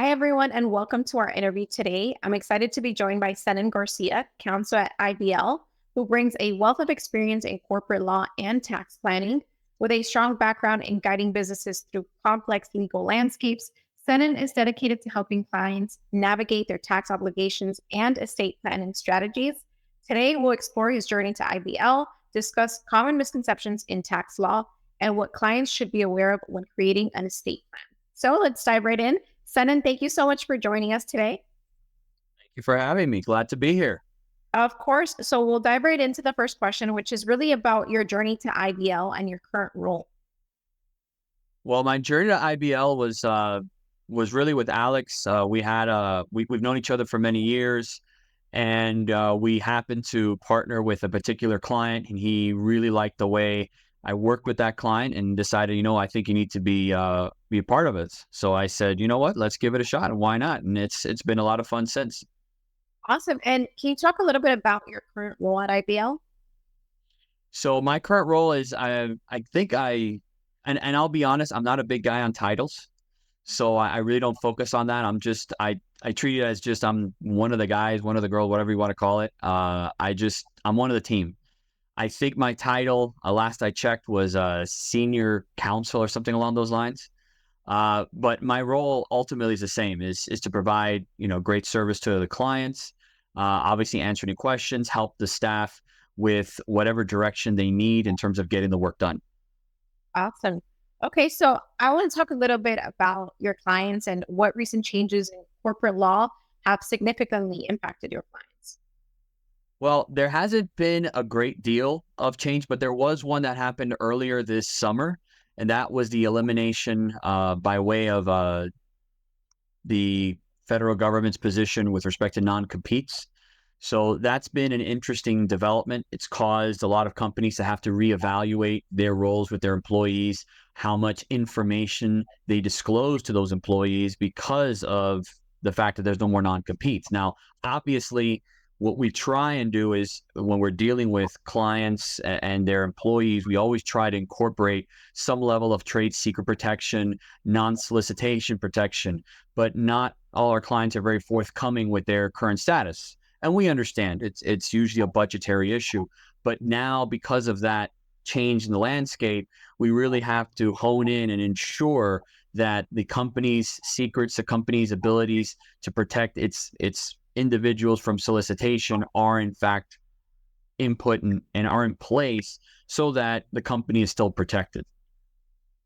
Hi, everyone, and welcome to our interview today. I'm excited to be joined by Senen Garcia, counsel at IBL, who brings a wealth of experience in corporate law and tax planning. With a strong background in guiding businesses through complex legal landscapes, Senen is dedicated to helping clients navigate their tax obligations and estate planning strategies. Today, we'll explore his journey to IBL, discuss common misconceptions in tax law, and what clients should be aware of when creating an estate plan. So let's dive right in. Senen, thank you so much for joining us today. Thank you for having me. Glad to be here. Of course. So we'll dive right into the first question, which is really about your journey to IBL and your current role. Well, my journey to IBL was really with Alex. We've known each other for many years, and we happened to partner with a particular client, and he really liked the way I worked with that client, and decided, I think you need to be a part of it. So I said, you know what, let's give it a shot, and why not? And it's been a lot of fun since. Awesome. And can you talk a little bit about your current role at IBL? So my current role is I think and I'll be honest, I'm not a big guy on titles. So I really don't focus on that. I treat it as just I'm one of the guys, one of the girls, whatever you want to call it. I'm one of the team. I think my title, last I checked, was senior counsel or something along those lines. But my role ultimately is the same: is to provide great service to the clients, obviously answer any questions, help the staff with whatever direction they need in terms of getting the work done. Awesome. Okay, so I want to talk a little bit about your clients and what recent changes in corporate law have significantly impacted your clients. Well, there hasn't been a great deal of change, but there was one that happened earlier this summer, and that was the elimination by way of the federal government's position with respect to non-competes. So that's been an interesting development. It's caused a lot of companies to have to reevaluate their roles with their employees, how much information they disclose to those employees because of the fact that there's no more non-competes. Now, obviously, what we try and do is when we're dealing with clients and their employees, we always try to incorporate some level of trade secret protection, non-solicitation protection, but not all our clients are very forthcoming with their current status. And we understand it's usually a budgetary issue, but now because of that change in the landscape, we really have to hone in and ensure that the company's secrets, the company's abilities to protect its individuals from solicitation are in fact input and are in place so that the company is still protected.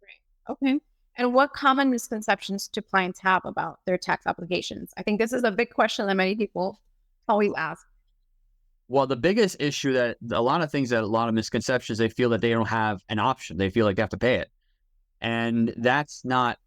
Right. Okay. And what common misconceptions do clients have about their tax obligations? I think this is a big question that many people always ask. Well, the biggest issue that a lot of things that a lot of misconceptions, they feel that they don't have an option. They feel like they have to pay it. And that's not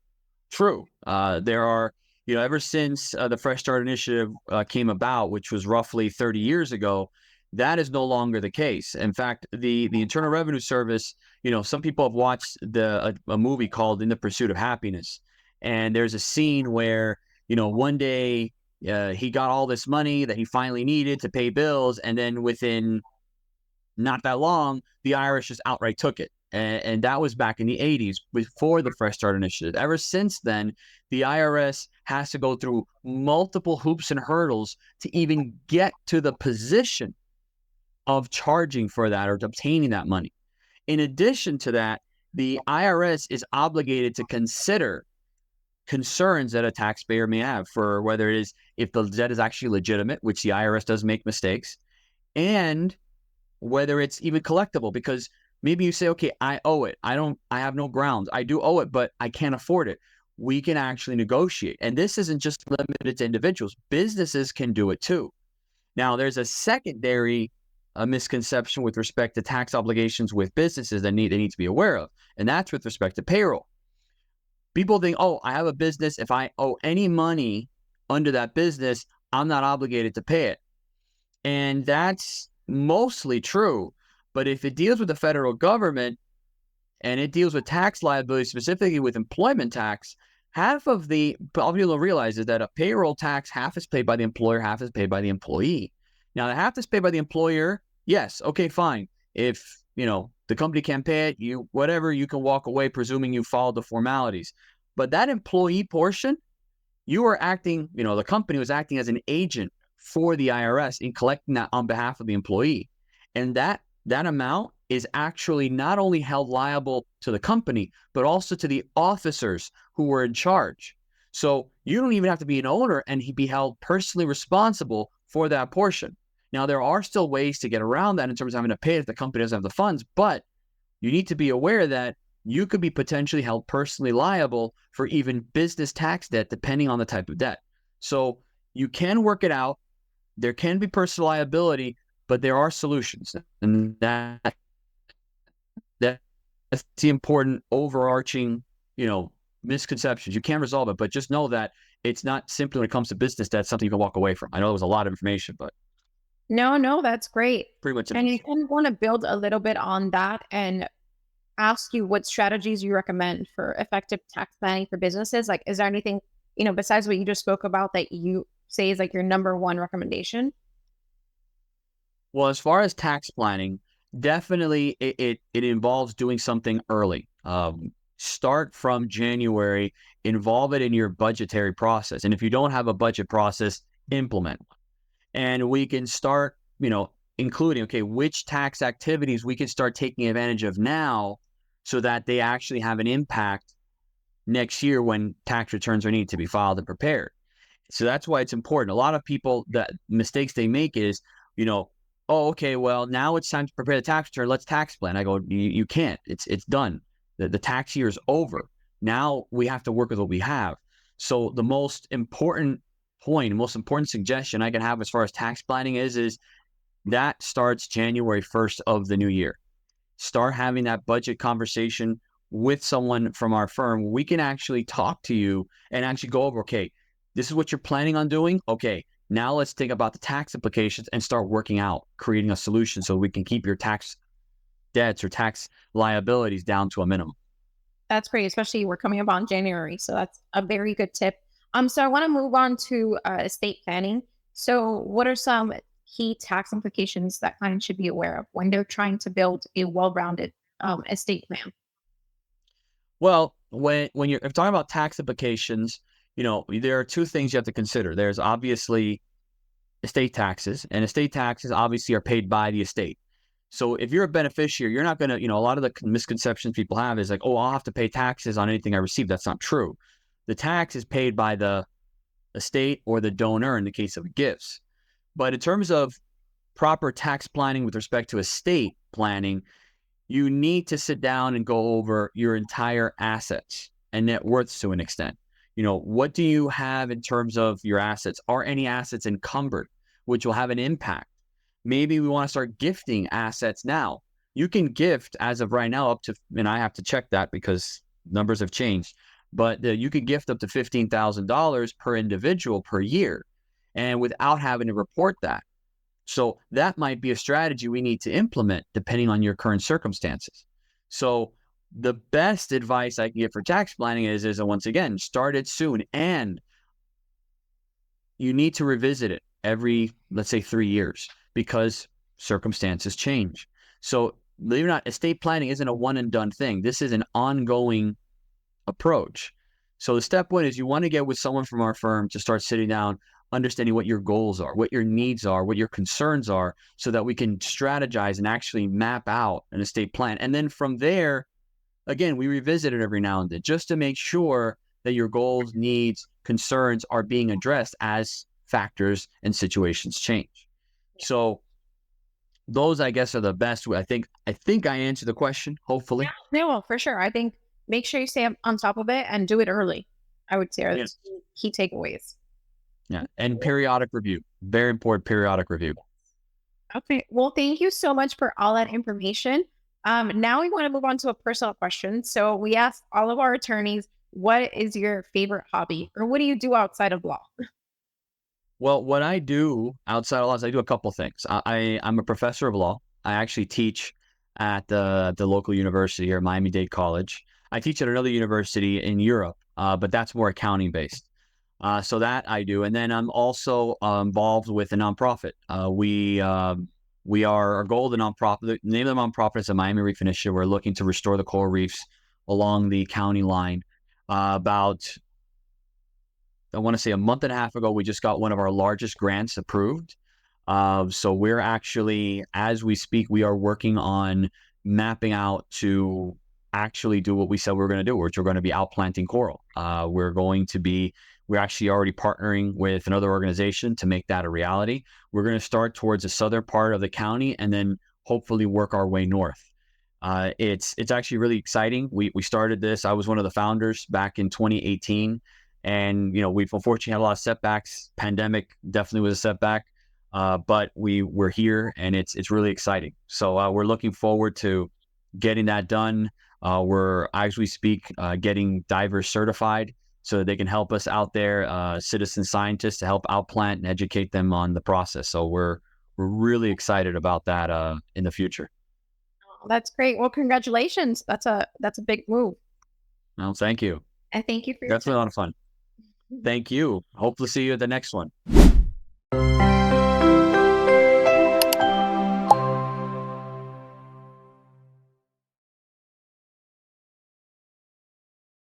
true. There are, ever since the Fresh Start Initiative came about, which was roughly 30 years ago, that is no longer the case. In fact, the Internal Revenue Service, some people have watched a movie called In the Pursuit of Happiness, and there's a scene where one day he got all this money that he finally needed to pay bills, and then within not that long, the IRS just outright took it. And that was back in the 80s before the Fresh Start Initiative. Ever since then, the IRS has to go through multiple hoops and hurdles to even get to the position of charging for that or obtaining that money. In addition to that, the IRS is obligated to consider concerns that a taxpayer may have for whether it is if the debt is actually legitimate, which the IRS does make mistakes, and whether it's even collectible, because maybe you say, okay, I owe it. I have no grounds. I do owe it, but I can't afford it. We can actually negotiate. And this isn't just limited to individuals. Businesses can do it too. Now, there's a secondary misconception with respect to tax obligations with businesses that they need to be aware of. And that's with respect to payroll. People think, oh, I have a business. If I owe any money under that business, I'm not obligated to pay it. And that's mostly true. But if it deals with the federal government and it deals with tax liability, specifically with employment tax, half of the people realize is that a payroll tax, half is paid by the employer, half is paid by the employee. Now, the half is paid by the employer. Yes. Okay, fine. If, the company can't pay it, you can walk away, presuming you followed the formalities. But that employee portion, you were acting, the company was acting as an agent for the IRS in collecting that on behalf of the employee. And that amount is actually not only held liable to the company, but also to the officers who were in charge. So you don't even have to be an owner and be held personally responsible for that portion. Now, there are still ways to get around that in terms of having to pay if the company doesn't have the funds, but you need to be aware that you could be potentially held personally liable for even business tax debt, depending on the type of debt. So you can work it out. There can be personal liability, but there are solutions. And that's the important overarching, misconceptions. You can resolve it, but just know that it's not simply when it comes to business debt, something you can walk away from. I know it was a lot of information, but No, that's great. pretty much And I enough. kind of want to build a little bit on that and ask you what strategies you recommend for effective tax planning for businesses. Like, is there anything, besides what you just spoke about that you say is like your number one recommendation? Well, as far as tax planning, definitely it involves doing something early. Start from January, involve it in your budgetary process. And if you don't have a budget process, implement one. And we can start, including, okay, which tax activities we can start taking advantage of now so that they actually have an impact next year when tax returns are needed to be filed and prepared. So that's why it's important. A lot of people, that mistakes they make is, oh, okay, well, now it's time to prepare the tax return. Let's tax plan. I go, you can't. It's done. The tax year is over. Now we have to work with what we have. So the most important point, most important suggestion I can have as far as tax planning is that starts January 1st of the new year. Start having that budget conversation with someone from our firm. We can actually talk to you and actually go over, okay, this is what you're planning on doing. Okay, now let's think about the tax implications and start working out, creating a solution so we can keep your tax debts or tax liabilities down to a minimum. That's great, especially we're coming up on January. So that's a very good tip. So I want to move on to estate planning. So what are some key tax implications that clients should be aware of when they're trying to build a well-rounded estate plan? Well, when you're talking about tax implications, there are two things you have to consider. There's obviously estate taxes, and estate taxes obviously are paid by the estate. So if you're a beneficiary, you're not going to, a lot of the misconceptions people have is like, oh, I'll have to pay taxes on anything I receive. That's not true. The tax is paid by the estate or the donor in the case of gifts. But in terms of proper tax planning with respect to estate planning, you need to sit down and go over your entire assets and net worths to an extent. What do you have in terms of your assets? Are any assets encumbered, which will have an impact? Maybe we want to start gifting assets now. You can gift as of right now up to, and I have to check that because numbers have changed, but you could gift up to $15,000 per individual per year and without having to report that. So that might be a strategy we need to implement depending on your current circumstances. So the best advice I can give for tax planning is once again, start it soon. And you need to revisit it every, let's say, 3 years because circumstances change. So believe it or not, estate planning isn't a one and done thing. This is an ongoing approach. So the step one is you want to get with someone from our firm to start sitting down, understanding what your goals are, what your needs are, what your concerns are, so that we can strategize and actually map out an estate plan. And then from there, again, we revisit it every now and then just to make sure that your goals, needs, concerns are being addressed as factors and situations change. So those, I guess, are the best way. I think I answered the question, hopefully. Yeah, no, for sure. I think make sure you stay on top of it and do it early. I would say are the Yeah. key takeaways. Yeah. And periodic review. Very important periodic review. Okay. Well, thank you so much for all that information. Now we want to move on to a personal question. So we asked all of our attorneys, what is your favorite hobby or what do you do outside of law? Well, what I do outside of law is I do a couple things. I'm a professor of law. I actually teach at the local university here, Miami-Dade College. I teach at another university in Europe, but that's more accounting based. So that I do. And then I'm also involved with a nonprofit. Our goal of the nonprofit, the name of the nonprofit is the Miami Reef Initiative. We're looking to restore the coral reefs along the county line. About 20 years ago, we started. We started a nonprofit. We are our goal of the nonprofit, the name of the nonprofit is the Miami Reef Initiative. We're looking to restore the coral reefs along the county line. About 20 years ago, we started. We started a nonprofit. The name of the nonprofit is the Miami Reef Initiative. We're looking to restore the coral reefs along the county line. About I want to say a month and a half ago, we just got one of our largest grants approved. So we're actually, as we speak, we are working on mapping out to actually do what we said we were going to do, which we're going to be outplanting coral. We're actually already partnering with another organization to make that a reality. We're going to start towards the southern part of the county and then hopefully work our way north. It's actually really exciting. We started this. I was one of the founders back in 2018, and we've unfortunately had a lot of setbacks. Pandemic definitely was a setback, but we're here, and it's really exciting. So we're looking forward to getting that done. We're, as we speak, getting divers certified so that they can help us out there, citizen scientists, to help outplant and educate them on the process. So we're really excited about that in the future. That's great. Well, congratulations. That's a big move. Well, thank you. And thank you for your That's been a time. lot of fun. Thank you. Hope to see you at the next one.